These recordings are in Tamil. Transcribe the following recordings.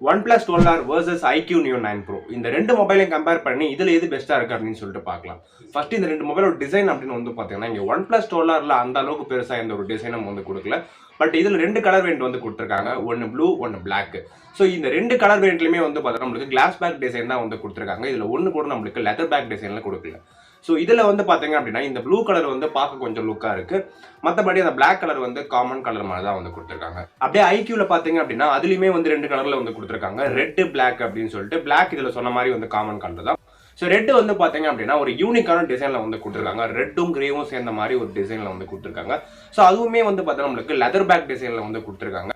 Oneplus 12R versus Iqoo Neo 9 Pro. இந்த ரெண்டு மொபைலையும் கம்பேர் பண்ணி இதுல எது பெஸ்டா இருக்கு அப்படின்னு சொல்லிட்டு பார்க்கலாம். ஃபர்ஸ்ட் இந்த ரெண்டு மொபைலோட டிசைன் அப்படின்னு வந்து பாத்தீங்கன்னா இங்க Oneplus 12Rல அந்த அளவுக்கு பெருசா எந்த ஒரு டிசைனும் வந்து கொடுக்கல. பட் இதுல ரெண்டு கலர் வேரியன்ட் வந்து கொடுத்துருக்காங்க. ஒன்னு ப்ளூ ஒன்னு பிளாக். ஸோ இந்த ரெண்டு கலர் வேரியன்ட்லயுமே வந்து பார்த்தீங்கன்னா நம்மளுக்கு கிளாஸ் பேக் டிசைன் தான் வந்து கொடுத்துருக்காங்க. இதுல ஒன்னு கூட நம்மளுக்கு லெதர் பேக் டிசைன்ல கொடுக்கல. ஸோ இதில் வந்து பார்த்தீங்க அப்படின்னா இந்த ப்ளூ கலர் வந்து பார்க்க கொஞ்சம் லுக்காக இருக்கு. மற்றபடி அந்த பிளாக் கலர் வந்து காமன் கலர் மாதிரி தான் வந்து கொடுத்துருக்காங்க. அப்படியே ஐக்யூவில் பார்த்தீங்க அப்படின்னா அதுலேயுமே வந்து ரெண்டு கலரில் வந்து கொடுத்துருக்காங்க. ரெட் பிளாக் அப்படின்னு சொல்லிட்டு. பிளாக் இதில் சொன்ன மாதிரி வந்து காமன் கலர் தான். ஸோ ரெட் வந்து பார்த்தீங்க அப்படின்னா ஒரு யூனிக்கான டிசைனில் வந்து கொடுத்துருக்காங்க. ரெட்டும் கிரேவும் சேர்ந்த மாதிரி ஒரு டிசைனில் வந்து கொடுத்துருக்காங்க. ஸோ அதுவுமே வந்து பார்த்தீங்கன்னா நம்மளுக்கு லெதர் பேக் டிசைனில் வந்து கொடுத்துருக்காங்க.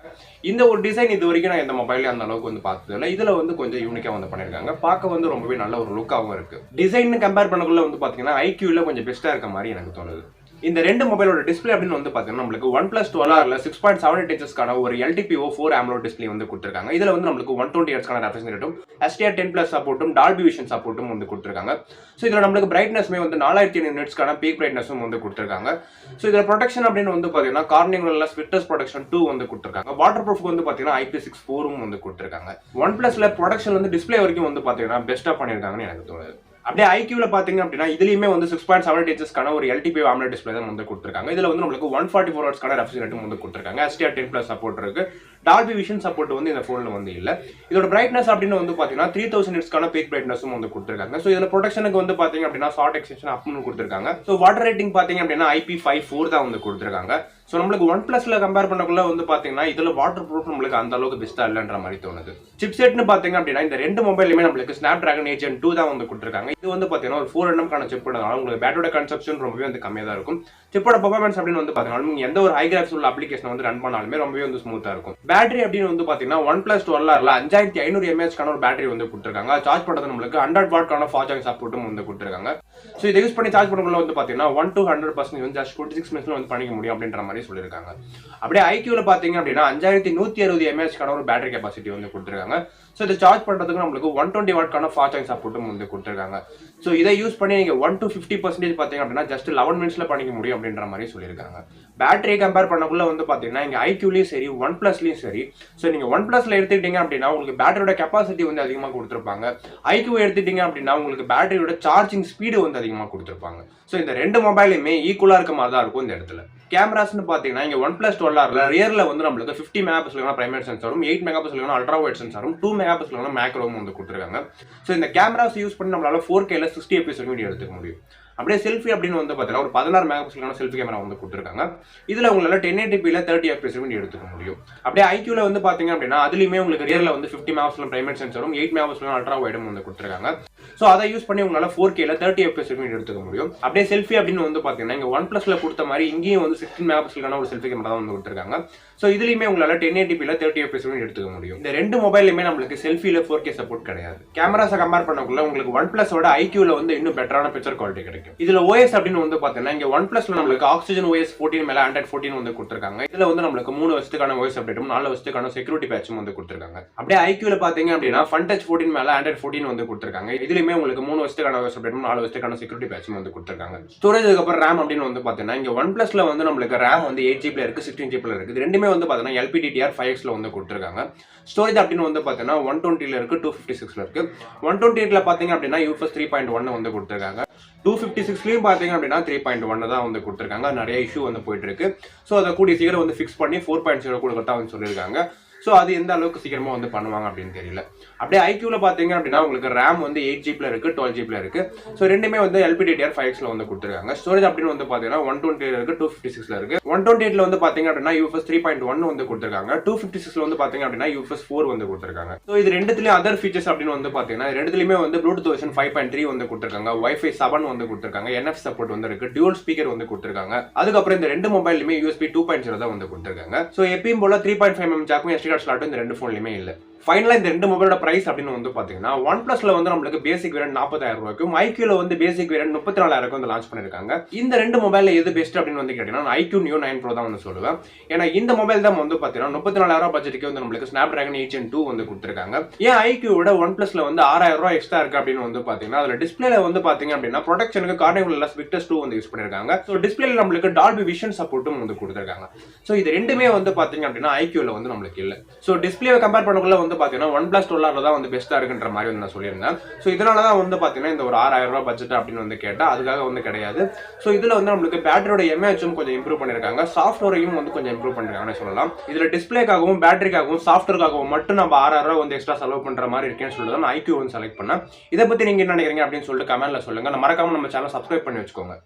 இந்த ஒரு டிசைன் இது வரைக்கும் நான் எந்த மொபைலையும் அந்த அளவுக்கு வந்து பார்த்ததில்ல. இதில் வந்து கொஞ்சம் யூனிக்காக வந்து பண்ணியிருக்காங்க. பார்க்க வந்து ரொம்பவே நல்ல ஒரு லுக்காகவும் இருக்கு. டிசைன் கம்பேர் பண்ணக்குள்ள வந்து பார்த்தீங்கன்னா ஐக்யூவில் கொஞ்சம் பெஸ்ட்டாக இருக்க மாதிரி எனக்கு தோணுது. இந்த ரெண்டு மொபைலோட டிஸ்பிளே அப்படின்னு வந்து பார்த்தீங்கன்னா நம்மளுக்கு Oneplus 12Rல 6.78 inchesக்கான ஒரு LTPO 4 AMOLED டிஸ்பிளே வந்து கொடுத்துருக்காங்க. இதில் வந்து நம்மளுக்கு 120 Hzக்கான ரெஃப்ரெஷ் ரேட்டும் HDR10+ சப்போர்ட்டும் டால்பி விஷன் சப்போர்ட்டும் வந்து கொடுத்துருக்காங்க. ஸோ இதில் நம்மளுக்கு பிரைட்னஸ்மே வந்து 4500 nitsக்கான பீக் பிரைட்னஸும் வந்து கொடுத்துருக்காங்க. ஸோ இதில் ப்ரொடெக்ஷன் அப்படின்னு வந்து பார்த்தீங்கன்னா கார்னிங்ல ஸ்விட்டர்ஸ் ப்ரொடெக்ஷன் 2 வந்து கொடுத்துருக்காங்க. வாட்டர் ப்ரூஃப் வந்து பார்த்தீங்கன்னா IP64 வந்து கொடுத்துருக்காங்க. Oneplus ப்ரொடெக்ஷன் வந்து டிஸ்பிளே வரைக்கும் வந்து பார்த்தீங்கன்னா பெஸ்ட்டாக பண்ணியிருக்காங்கன்னு எனக்கு தோணுது. அப்படியே ஐக்யூவில் பார்த்தீங்க அப்படின்னா இதுலேயுமே வந்து 6.78 inchesக்கான ஒரு LTPO AMOLED டிஸ்பிளே தான் வந்து கொடுத்துருக்காங்க. இதில் வந்து நம்மளுக்கு 144 Hzக்கான ரெஃப்ரெஷ் ரேட்டும் வந்து கொடுத்துருக்காங்க. HDR10+ சப்போர்ட் இருக்கு. டால்பி விஷன் சப்போர்ட் வந்து இந்த ஃபோனில் வந்து இல்லை. இதோட பிரைட்னஸ் அப்படின்னு வந்து பார்த்தீங்கன்னா 3000 nitsக்கான பீக் பிரைட்னஸும் வந்து கொடுத்துருக்காங்க. ஸோ இதில் ப்ரொடெக்ஷனுக்கு வந்து பார்த்தீங்க அப்படின்னா ஷார்ட் எக்ஸ்டென்ஷன் அப்னு கொடுத்துருக்காங்க. ஸோ வாட்டர் ரேட்டிங் பார்த்தீங்க அப்படின்னா IP54 தான் வந்து கொடுத்துருக்காங்க. ஸோ நம்மளுக்கு Oneplus கம்பேர் பண்ணக்குள்ள வந்து பார்த்தீங்கன்னா இதில் வாட்டர் ப்ரூஃப் நம்மளுக்கு அந்த அளவுக்கு பெஸ்ட்டாக இல்லைன்ற மாதிரி தோணுது. சிப்செட்னு பார்த்தீங்க அப்படின்னா இந்த ரெண்டு மொபைலுமே நம்மளுக்கு Snapdragon 8 Gen 2 தான் வந்து கொடுத்துருக்காங்க. இது வந்து பார்த்தீங்கன்னா ஒரு 4nm சிப்னால உங்களுக்கு பேட்டரியோட கன்சப்ஷன் ரொம்பவே வந்து கம்மியாக தான் இருக்கும். சிப்போட பெர்ஃபார்மன்ஸ் அப்படின்னு வந்து பார்த்தீங்கன்னா நீங்கள் எந்த ஒரு ஹை கிராஃபிக்ஸ் உள்ள அப்ளிகேஷன் வந்து ரன் பண்ணாலுமே ரொம்பவே வந்து ஸ்மூத்தாக இருக்கும். பேட்டரி அப்படின்னு வந்து பார்த்தீங்கன்னா Oneplus 12Rல 5500 mAhக்கான ஒரு பேட்டரி வந்து கொடுத்துருக்காங்க. சார்ஜ் பண்ணுறது நம்மளுக்கு 100 வாட்க்கான ஃபாஸ்ட் சார்ஜிங் சப்போர்ட்டும் வந்து கொடுத்துருக்காங்க. ஸோ இதை யூஸ் பண்ணி சார்ஜ் பண்ணக்குள்ள வந்து பார்த்தீங்கன்னா 1 to 100% வந்து ஜஸ்ட் 26 minutes வந்து பண்ணிக்க முடியும் அப்படின்ற மாதிரி சொல்லியிருக்காங்க. அப்படியே ஐக்யூவில் பார்த்தீங்க அப்படின்னா 5160 mAhக்கான ஒரு பேட்டரி கெப்பாசிட்டி வந்து கொடுத்துருக்காங்க. ஸோ இதை சார்ஜ் பண்ணுறதுக்கு நம்மளுக்கு 120 வாட்க்கான ஃபாஸ்ட் சார்ஜிங் சப்போர்ட்டும் வந்து கொடுத்துருக்காங்க. ஸோ இதை யூஸ் பண்ணி நீங்கள் 1 to 50% பார்த்தீங்க அப்படின்னா ஜஸ்ட் 11 minutesல பண்ணிக்க முடியும் அப்படின்ற மாதிரி சொல்லியிருக்காங்க. பேட்டரி கம்பேர் பண்ணக்குள்ள வந்து பார்த்தீங்கன்னா இங்கே ஐக்யூலையும் சரி Oneplusலையும் சரி. ஸோ நீங்கள் Oneplusல எடுத்துக்கிட்டீங்க அப்படின்னா உங்களுக்கு பேட்டரியோட கெப்பாசிட்டி வந்து அதிகமாக கொடுத்துருப்பாங்க. ஐக்யூ எடுத்துக்கிட்டீங்க அப்படின்னா உங்களுக்கு பேட்டரியோட சார்ஜிங் ஸ்பீடு வந்து அதிகமாக கொடுத்துருப்பாங்க. ஸோ இந்த ரெண்டு மொபைலுமே ஈக்குவலாக இருக்க மாதிரி தான் இருக்கும் இந்த இடத்துல. கேமராஸ்னு பார்த்தீங்கன்னா இங்கே Oneplus 12Rல ரியர்ல வந்து நம்மளுக்கு 50 மெகாபிக்சலுக்கான பிரைமரி சென்சாரும் 8 மெகாபிக்சலுக்கான அல்ட்ரா வைட் சென்சாரும் 2 மெகாபிக்சலுக்கான மேக்ரோவும் வந்து கொடுத்துருக்காங்க. ஸோ இந்த கேமராஸ் யூஸ் பண்ணி நம்மளால 4Kல 60 fps வீடியோ எடுத்துக்க முடியும். அப்படியே செல்ஃபி அப்படின்னு வந்து பார்த்தீங்கன்னா ஒரு 16 மெகாபிக்சலுக்கான செல்ஃபி கேமரா வந்து கொடுத்துருக்காங்க. இதில் உங்களால் 1080pல 30 fps வீடியோ எடுத்துக்க முடியும். அப்படியே ஐக்யூவில் வந்து பார்த்தீங்க அப்படின்னா அதுலேயுமே உங்களுக்கு ரியரில் வந்து 50 மெகாபிக்சல் பிரைமரி சென்சாரும் 8 மெகாபிக்சலுக்கான அல்ட்ரா வைடும் வந்து கொடுத்துருக்காங்க. ஸோ அதை யூஸ் பண்ணி உங்களால் 4Kல 30 fps வீடியோ எடுத்துக்க முடியும். அப்படியே செல்ஃபி அப்படின்னு வந்து பார்த்தீங்கன்னா இங்கே Oneplusல கொடுத்த மாதிரி இங்கேயும் வந்து 16 மெகாபிக்சலுக்கான ஒரு செல்ஃபி கேமரா தான் வந்து கொடுத்துருக்காங்க. ஸோ இதுலேயுமே உங்களால் 1080pல 30 fps வீடியோ எடுத்துக்க முடியும். இந்த ரெண்டு மொபைலுமே நம்மளுக்கு செல்ஃபியில் 4K சப்போர்ட் கிடையாது. கேமராஸை கம்பேர் பண்ணக்குள்ள உங்களுக்கு Oneplusoட ஐக்யூவில் வந்து இன்னும் பெட்டரான பிக்சர் குவாலிட்டி கிடைக்கும். இதில் OS அப்படின்னு வந்து பார்த்தீங்கன்னா இங்கே Oneplusல நம்மளுக்கு Oxygen OS 14 மேலே Android 14 வந்து கொடுத்துருக்காங்க. இதில் வந்து நம்மளுக்கு 3 வருஷத்துக்கான OS அப்டேட்டும் 4 வருஷத்துக்கான செக்யூரிட்டி பேட்சும் வந்து கொடுத்துருக்காங்க. அப்படியே ஐக்யூவில் பார்த்தீங்க அப்படின்னா FunTouch 14 மேலே Android 14 வந்து கொடுத்துருக்காங்க. இதுலேயுமே உங்களுக்கு 3 வருஷத்துக்கான OS அப்டேட்டும் 4 வருஷத்துக்கான செக்யூரிட்டி பேட்சும் வந்து கொடுத்துருக்காங்க. ஸ்டோரேஜ் அதுக்கப்புறம் RAM அப்படின்னு வந்து பார்த்தீங்கன்னா இங்கே Oneplusல வந்து நம்மளுக்கு RAM வந்து 8GB இருக்கு, 16GB இருக்கு. இது ரெண்டுமே வந்து பார்த்தீங்கன்னா LPDDR5Xல வந்து கொடுத்துருக்காங்க. ஸ்டோரேஜ் அப்படின்னு வந்து பார்த்தீங்கன்னா 120ல இருக்கு, 256ல இருக்கு. 128ல பார்த்தீங்க அப்படின்னா UFS 3.1 வந்து கொடுத்துருக்காங்க. 256லயும் பார்த்தீங்க அப்படின்னா 3.1 தான் வந்து கொடுத்துருக்காங்க. நிறைய இஷ்யூ வந்து போயிட்டு இருக்கு. ஸோ அதை கூடிய சீக்கிரம் வந்து ஃபிக்ஸ் பண்ணி 4.0 கொடுக்கறதா வந்து சொல்லியிருக்காங்க. ஸோ அது எந்த அளவுக்கு சீக்கிரமா வந்து பண்ணுவாங்க அப்படின்னு தெரியல. அப்படியே ஐக்யூவில் பார்த்தீங்க அப்படின்னா உங்களுக்கு RAM வந்து 8GB இருக்கு, 12GB இருக்கு. ஸோ ரெண்டுமே வந்து LPDDR5Xல வந்து கொடுத்துருக்காங்க. ஸ்டோரேஜ் அப்படின்னு வந்து பார்த்தீங்கன்னா 120ல இருக்கு, 256ல இருக்கு. 128ல வந்து பார்த்தீங்க அப்படின்னா UFS 3.1 வந்து கொடுத்துருக்காங்க. 256ல வந்து பார்த்தீங்க அப்படின்னா UFS 4 வந்து கொடுத்துருக்காங்க. ஸோ இது ரெண்டுத்துலயும் அதர் ஃபீச்சர்ஸ் அப்படின்னு வந்து பார்த்தீங்கன்னா ரெண்டுத்துலயுமே வந்து ப்ளூடூத் வெர்ஷன் 5.3 வந்து கொடுத்துருக்காங்க. Wi-Fi 7 வந்து கொடுத்துருக்காங்க. NFC சப்போர்ட் வந்து இருக்கு. டியூல் ஸ்பீக்கர் வந்து கொடுத்துருக்காங்க. அதுக்கப்புறம் இந்த ரெண்டு மொபைலுமே USB 2.0 தான் வந்து கொடுத்துருக்காங்க. ஸோ எப்பயும் போல 3.5mm ஜாக்கும் SD கார்டு ஸ்லாட்டும் இந்த ரெண்டு ஃபோன்லையுமே இல்லை. ஃபைனலா இந்த ரெண்டு மொபைலோட பிரைஸ் அப்படின்னு வந்து பாத்தீங்கன்னா Oneplusல வந்து நம்மளுக்கு பேசிக் வேரியன்ட் 40000 ரூபாய்க்கும் ஐக்யூல வந்து பேசிக் வேரியன்ட் 34000 வந்து லான்ச் பண்ணிருக்காங்க. இந்த ரெண்டு மொபைல்ல எது பெஸ்ட் அப்படின்னு வந்து கேட்டீங்கன்னா நான் Iqoo Neo 9 Pro தான் வந்து சொல்லுவேன். ஏன்னா இந்த மொபைல் தான் வந்து பாத்தீங்கன்னா 34000 பட்ஜெட்டுக்கு வந்து நம்மளுக்கு Snapdragon 8 Gen 2 வந்து கொடுத்துருக்காங்க. ஏன் ஐக்யூவோட Oneplusல வந்து 6000 ரூபாய் எக்ஸ்ட்ரா இருக்கு அப்படின்னு வந்து பாத்தீங்கன்னா அதுல டிஸ்பிளேல வந்து பாத்தீங்க அப்படின்னா ப்ரொடெக்ஷனுக்கு கார்னிவல் ஸ்விட்டர்ஸ் 2 வந்து யூஸ் பண்ணிருக்காங்க. ஸோ டிஸ்பிளேல நம்மளுக்கு டால்பி விஷன் சப்போர்ட்டும் வந்து கொடுத்துருக்காங்க. ஸோ இது ரெண்டுமே வந்து பாத்தீங்க அப்படின்னா ஐக்யூல வந்து நம்மளுக்கு இல்லை. ஸோ டிஸ்பிளேவை கம்பேர் பண்ணக்குள்ள வந்து பார்த்தீங்கன்னா ஒன் பிளஸ் 12 தான் வந்து பெஸ்ட்டாக இருக்குன்ற மாதிரி வந்து நான் சொல்லியிருந்தேன். ஸோ இதனால தான் வந்து பார்த்தீங்கன்னா இந்த ஒரு 6000 ரூபாய் பட்ஜெட் அப்படின்னு வந்து கேட்டால் அதுக்காக வந்து கிடையாது. ஸோ இதில் வந்து நம்மளுக்கு பேட்டரியோட எம்ஏஹெச்சும் கொஞ்சம் இம்ப்ரூவ் பண்ணியிருக்காங்க, சாஃப்ட்வேரையும் வந்து கொஞ்சம் இம்ப்ரூவ் பண்ணிருக்காங்கன்னு சொல்லலாம். இதில் டிஸ்பிளேக்காகவும் பேட்டரிக்காகவும் சாஃப்ட்வேருக்காகவும் மட்டும் நம்ம 6000 ரூபாய் வந்து எக்ஸ்ட்ரா செலவு பண்ணுற மாதிரி இருக்கேன்னு சொல்லிட்டு நான் Iqoo வந்து செலக்ட் பண்ணேன். இதை பற்றி நீங்கள் என்ன நினைக்கிறீங்க அப்படின்னு சொல்லிட்டு கமெண்ட்ல சொல்லுங்க. மறக்காம நம்ம சேனல் சப்ஸ்கிரைப் பண்ணி வச்சுக்கோங்க.